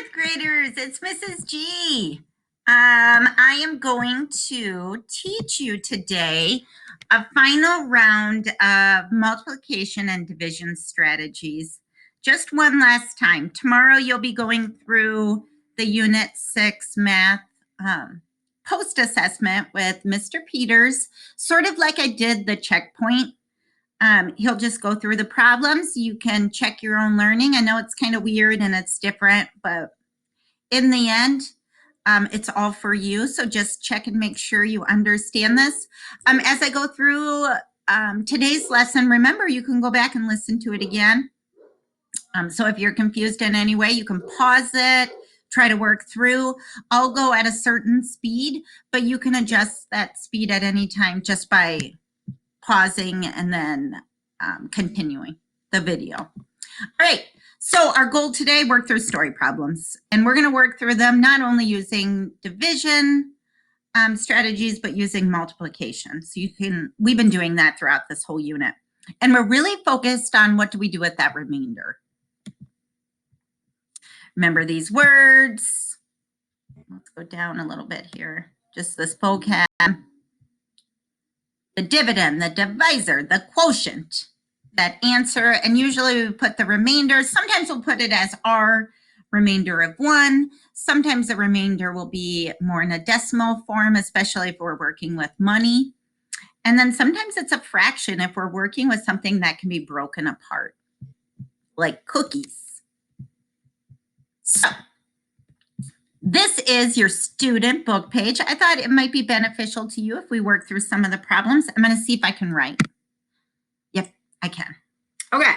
fourth graders, it's Mrs. G. I am going to teach you today a final round of multiplication and division strategies. Just one last time. Tomorrow you'll be going through the Unit 6 math post-assessment with Mr. Peters, sort of like I did the checkpoint. He'll just go through the problems. You can check your own learning. I know it's kind of weird and it's different, but in the end, it's all for you. So just check and make sure you understand this. As I go through today's lesson, remember you can go back and listen to it again. So if you're confused in any way, you can pause it, try to work through. I'll go at a certain speed, but you can adjust that speed at any time just by pausing and then continuing the video. All right, so our goal today, work through story problems. And we're gonna work through them not only using division strategies, but using multiplication. So we've been doing that throughout this whole unit. And we're really focused on what do we do with that remainder. Remember these words. Let's go down a little bit here. Just this vocab. The dividend, the divisor, the quotient, that answer, and usually we put the remainder. Sometimes we'll put it as our remainder of 1. Sometimes the remainder will be more in a decimal form, especially if we're working with money. And then sometimes it's a fraction if we're working with something that can be broken apart, like cookies. So this is your student book page. I thought it might be beneficial to you if we work through some of the problems. I'm going to see if I can write. Yep, I can. Okay,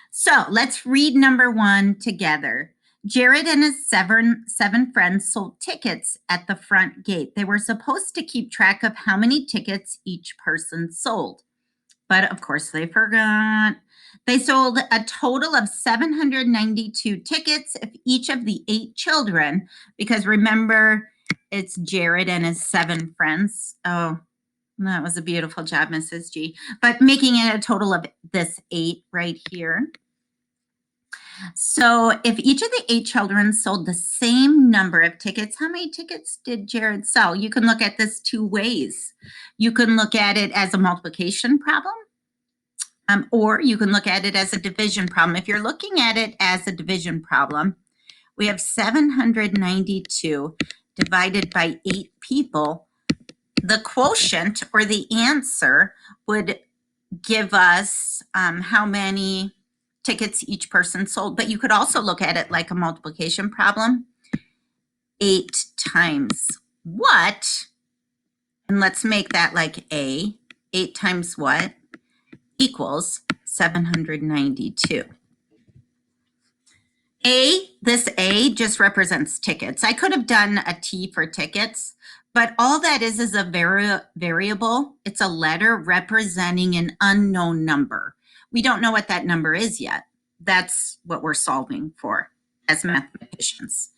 so let's read number 1 together. Jared and his seven friends sold tickets at the front gate. They were supposed to keep track of how many tickets each person sold, but of course they forgot. They sold a total of 792 tickets if each of the 8 children, because remember, it's Jared and his 7 friends. Oh, that was a beautiful job, Mrs. G. But making it a total of this 8 right here. So if each of the 8 children sold the same number of tickets, how many tickets did Jared sell? You can look at this 2 ways. You can look at it as a multiplication problem. Or you can look at it as a division problem. If you're looking at it as a division problem, we have 792 divided by 8 people. The quotient or the answer would give us how many tickets each person sold. But you could also look at it like a multiplication problem. 8 times what? And let's make that like A. 8 times what? Equals 792. This A just represents tickets. I could have done a T for tickets, but all that is a variable. It's a letter representing an unknown number. We don't know what that number is yet. That's what we're solving for as mathematicians.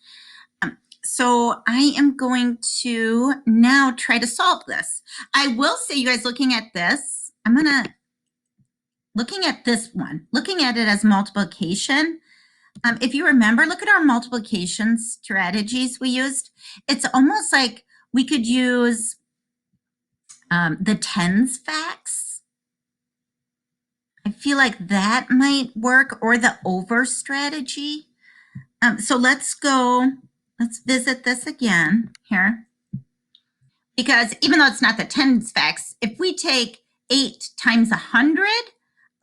So I am going to now try to solve this. I will say, you guys, looking at this, looking at this one, looking at it as multiplication, if you remember, look at our multiplication strategies we used. It's almost like we could use the tens facts. I feel like that might work, or the over strategy. So let's visit this again here. Because even though it's not the tens facts, if we take 8 times 100,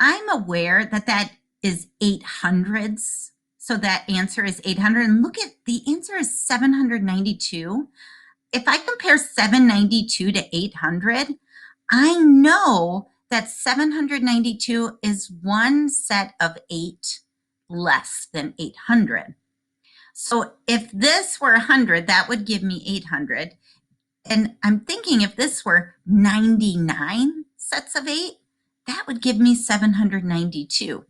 I'm aware that that is 800s. So that answer is 800. And look at the answer is 792. If I compare 792 to 800, I know that 792 is one set of 8 less than 800. So if this were 100, that would give me 800. And I'm thinking if this were 99 sets of 8, that would give me 792.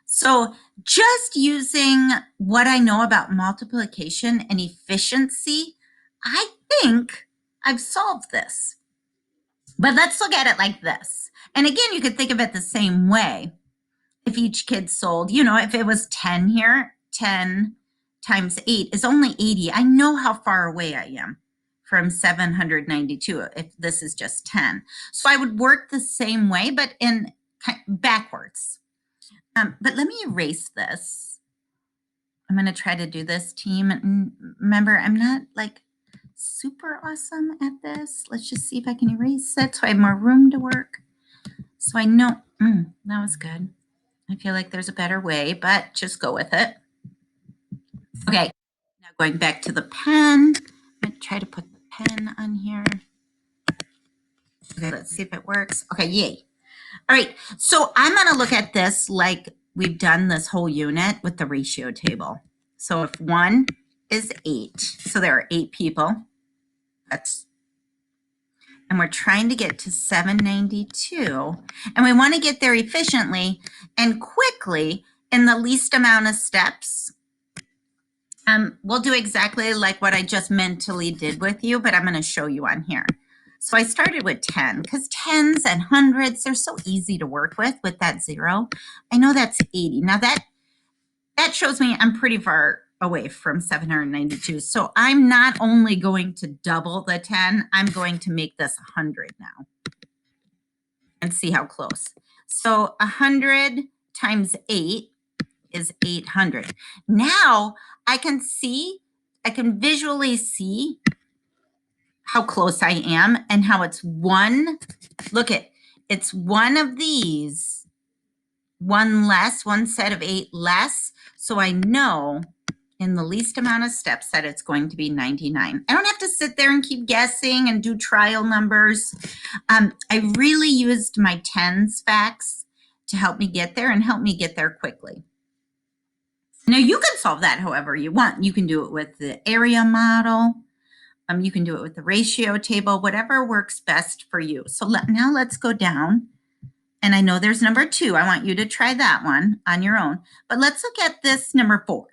So just using what I know about multiplication and efficiency, I think I've solved this. But let's look at it like this. And again, you could think of it the same way. If each kid sold, if it was 10 here, 10 times 8 is only 80. I know how far away I am from 792 if this is just 10. So I would work the same way, but in backwards. But let me erase this. I'm going to try to do this, team. And remember, I'm not like super awesome at this. Let's just see if I can erase it so I have more room to work. So I know, that was good. I feel like there's a better way, but just go with it. Okay, now going back to the pen. I'm going to try to put the pen on here. Okay, let's see if it works. Okay, yay. All right, so I'm going to look at this like we've done this whole unit with the ratio table. So if 1 is 8, so there are 8 people. And we're trying to get to 792. And we want to get there efficiently and quickly in the least amount of steps. We'll do exactly like what I just mentally did with you, but I'm going to show you on here. So I started with 10 because tens and hundreds, they're so easy to work with that 0. I know that's 80. Now that shows me I'm pretty far away from 792. So I'm not only going to double the 10, I'm going to make this 100 now and see how close. So 100 times 8 is 800. Now I can visually see how close I am and how it's one. Look it's one of these, one set of 8 less. So I know in the least amount of steps that it's going to be 99. I don't have to sit there and keep guessing and do trial numbers. I really used my tens facts to help me get there and help me get there quickly. Now you can solve that however you want. You can do it with the area model. You can do it with the ratio table, whatever works best for you. So now let's go down. And I know there's number 2. I want you to try that one on your own. But let's look at this number 4,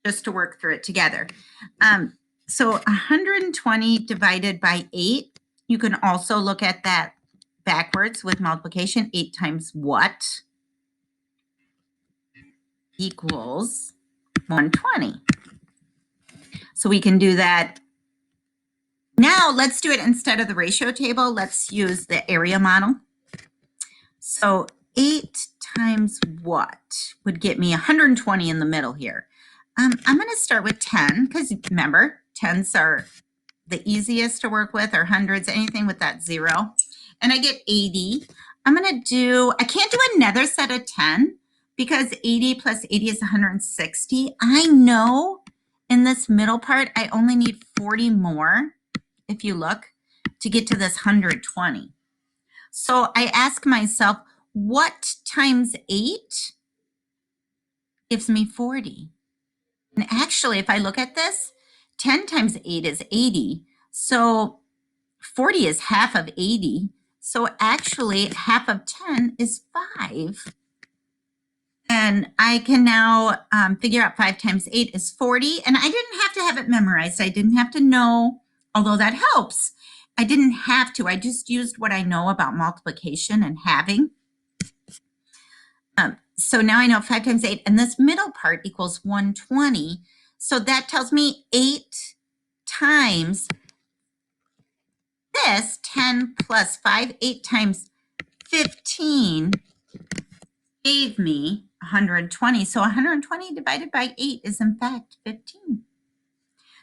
just to work through it together. So 120 divided by 8, you can also look at that backwards with multiplication. 8 times what? Equals 120. So we can do that. Now let's do it instead of the ratio table. Let's use the area model. So 8 times what would get me 120 in the middle here? I'm going to start with 10 because remember, tens are the easiest to work with, or hundreds, anything with that 0. And I get 80. I can't do another set of 10 because 80 plus 80 is 160. I know in this middle part, I only need 40 more, if you look, to get to this 120. So I ask myself, what times 8 gives me 40? And actually, if I look at this, 10 times 8 is 80. So 40 is half of 80. So actually, half of 10 is 5. And I can now figure out 5 times 8 is 40. And I didn't have to have it memorized. I didn't have to know, although that helps. I didn't have to. I just used what I know about multiplication and halving. So now I know 5 times 8, and this middle part equals 120. So that tells me 8 times this, 10 plus 5, 8 times 15 gave me 120. So 120 divided by 8 is in fact 15.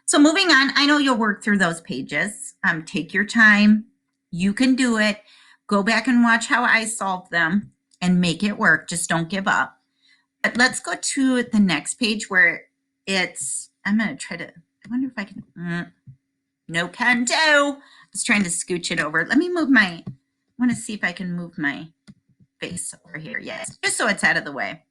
So moving on, I know you'll work through those pages. Take your time. You can do it. Go back and watch how I solve them and make it work. Just don't give up. But let's go to the next page where I'm going to try to, I wonder if I can, no can do. I was trying to scooch it over. Let me move I want to see if I can move my face over here. Yes, just so it's out of the way.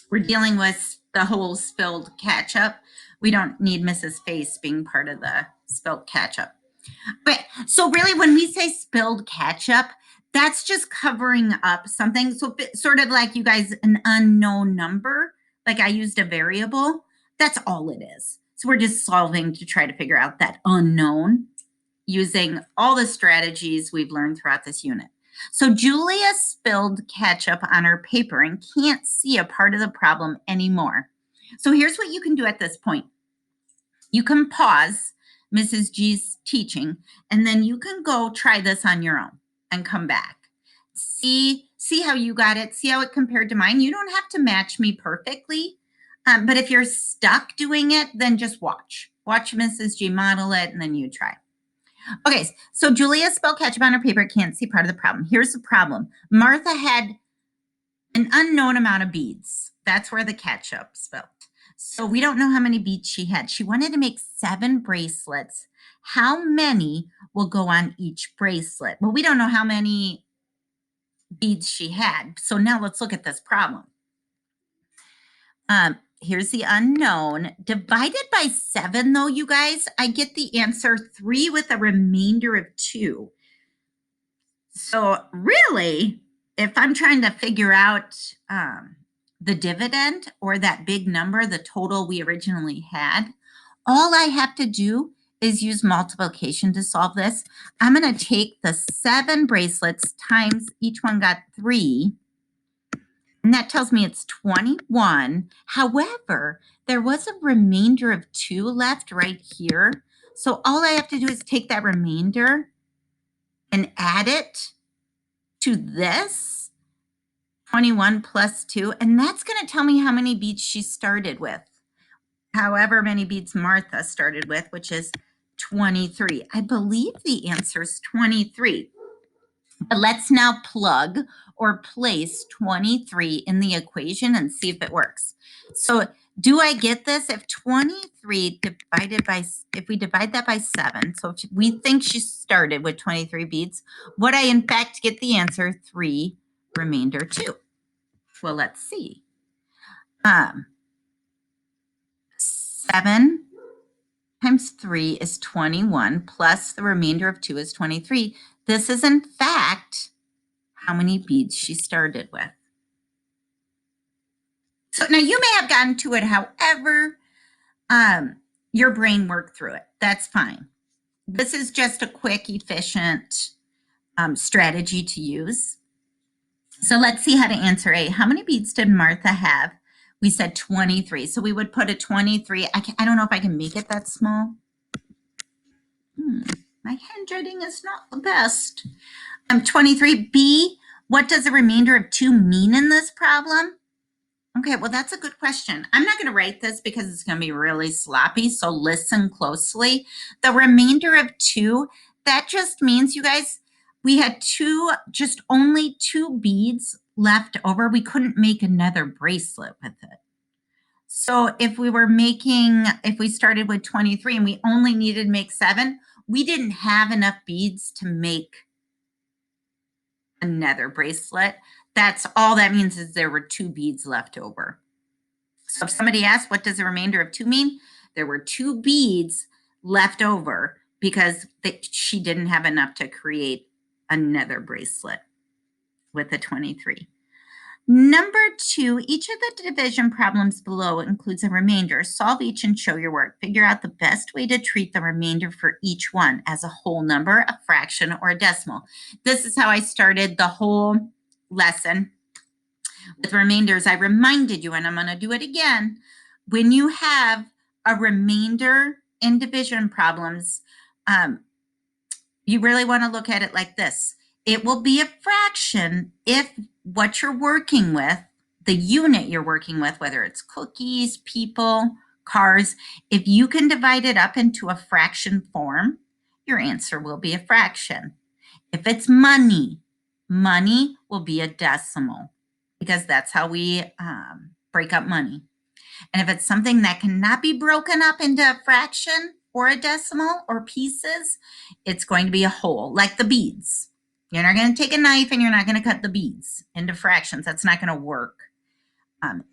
We're dealing with the whole spilled ketchup. We don't need Mrs. Face being part of the spilled ketchup. But so really when we say spilled ketchup, that's just covering up something. So sort of like you guys, an unknown number, like I used a variable, that's all it is. So we're just solving to try to figure out that unknown using all the strategies we've learned throughout this unit. So Julia spilled ketchup on her paper and can't see a part of the problem anymore. So here's what you can do at this point. You can pause Mrs. G's teaching, and then you can go try this on your own and come back. See how you got it. See how it compared to mine. You don't have to match me perfectly, but if you're stuck doing it, then just watch. Watch Mrs. G model it, and then you try. Okay, so Julia spilled ketchup on her paper. Can't see part of the problem. Here's the problem. Martha had an unknown amount of beads. That's where the ketchup spilled. So we don't know how many beads she had. She wanted to make 7 bracelets. How many will go on each bracelet? Well, we don't know how many beads she had. So now let's look at this problem. Here's the unknown. Divided by 7, though, you guys, I get the answer 3 with a remainder of 2. So really, if I'm trying to figure out the dividend or that big number, the total we originally had, all I have to do is use multiplication to solve this. I'm going to take the 7 bracelets times each one got 3, and that tells me it's 21. However, there was a remainder of 2 left right here. So all I have to do is take that remainder and add it to this 21 plus 2, and that's going to tell me how many beads she started with. However many beads Martha started with, which is 23. I believe the answer is 23. But let's now plug or place 23 in the equation and see if it works. So do I get this? If 23 divided by, if we divide that by 7, so if we think she started with 23 beads, would I in fact get the answer 3, remainder 2? Well, let's see. 7 times 3 is 21, plus the remainder of 2 is 23. This is in fact how many beads she started with. So now you may have gotten to it however your brain worked through it. That's fine. This is just a quick, efficient strategy to use. So let's see how to answer A. How many beads did Martha have? We said 23. So we would put a 23. I don't know if I can make it that small. My handwriting is not the best. 23B, what does the remainder of 2 mean in this problem? Okay, well, that's a good question. I'm not going to write this because it's going to be really sloppy, so listen closely. The remainder of 2, that just means, you guys, we had just only 2 beads left over. We couldn't make another bracelet with it. So if we started with 23 and we only needed to make 7, we didn't have enough beads to make another bracelet. That's all that means, is there were 2 beads left over. So if somebody asks, what does the remainder of 2 mean? There were 2 beads left over because she didn't have enough to create another bracelet with the 23. Number 2, each of the division problems below includes a remainder. Solve each and show your work. Figure out the best way to treat the remainder for each one as a whole number, a fraction, or a decimal. This is how I started the whole lesson with remainders. I reminded you, and I'm going to do it again. When you have a remainder in division problems, you really want to look at it like this. It will be a fraction if what you're working with, the unit you're working with, whether it's cookies, people, cars, if you can divide it up into a fraction form, your answer will be a fraction. If it's money, money will be a decimal because that's how we break up money. And if it's something that cannot be broken up into a fraction or a decimal or pieces, it's going to be a whole, like the beads. You're not going to take a knife and you're not going to cut the beads into fractions. That's not going to work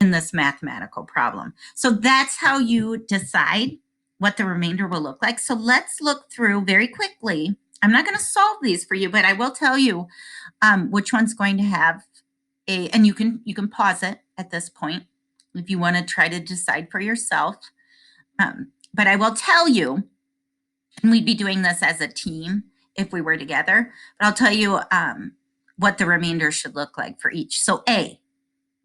in this mathematical problem. So that's how you decide what the remainder will look like. So let's look through very quickly. I'm not going to solve these for you, but I will tell you which one's going to have and you can pause it at this point if you want to try to decide for yourself. But I will tell you, and we'd be doing this as a team if we were together, but I'll tell you what the remainder should look like for each. So A,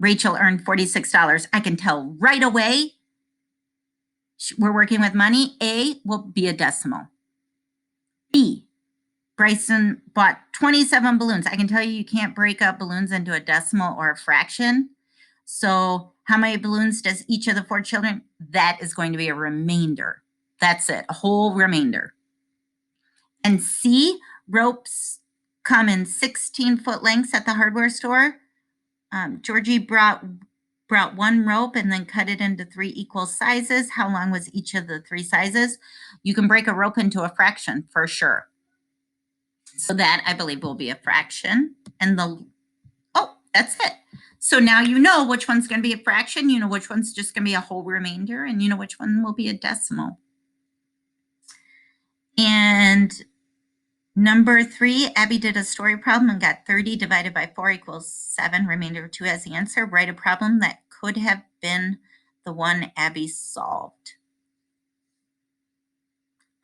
Rachel earned $46. I can tell right away We're working with money. A will be a decimal. B, Bryson bought 27 balloons. I can tell you can't break up balloons into a decimal or a fraction. So how many balloons does each of the 4 children? That is going to be a remainder. That's it, a whole remainder. And C, ropes come in 16-foot lengths at the hardware store. Georgie brought 1 rope and then cut it into 3 equal sizes. How long was each of the 3 sizes? You can break a rope into a fraction for sure. So that, I believe, will be a fraction. And that's it. So now you know which one's going to be a fraction, you know which one's just going to be a whole remainder, and you know which one will be a decimal. And number 3, Abby did a story problem and got 30 divided by 4 equals 7, remainder of 2 as the answer. Write a problem that could have been the one Abby solved.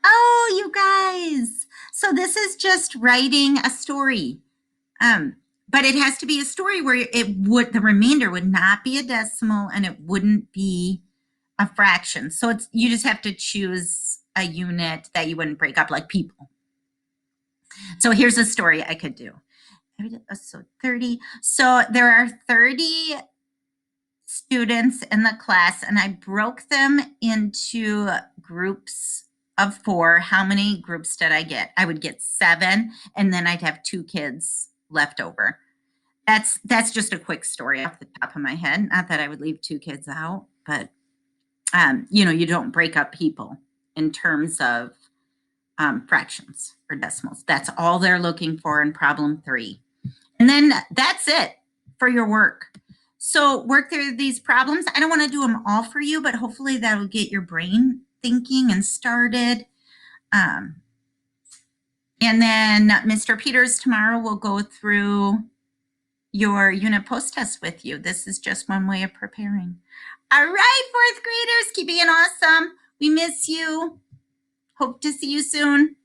Oh, you guys. So this is just writing a story. But it has to be a story where the remainder would not be a decimal and it wouldn't be a fraction. So you just have to choose a unit that you wouldn't break up, like people. So here's a story I could do. So 30. So there are 30 students in the class, and I broke them into groups of 4. How many groups did I get? I would get 7, and then I'd have 2 kids left over. That's just a quick story off the top of my head. Not that I would leave 2 kids out, but you don't break up people in terms of fractions or decimals. That's all they're looking for in problem 3. And then that's it for your work. So work through these problems. I don't want to do them all for you, but hopefully that will get your brain thinking and started. And then Mr. Peters tomorrow will go through your unit post test with you. This is just one way of preparing. All right, 4th graders, keep being awesome. We miss you. Hope to see you soon.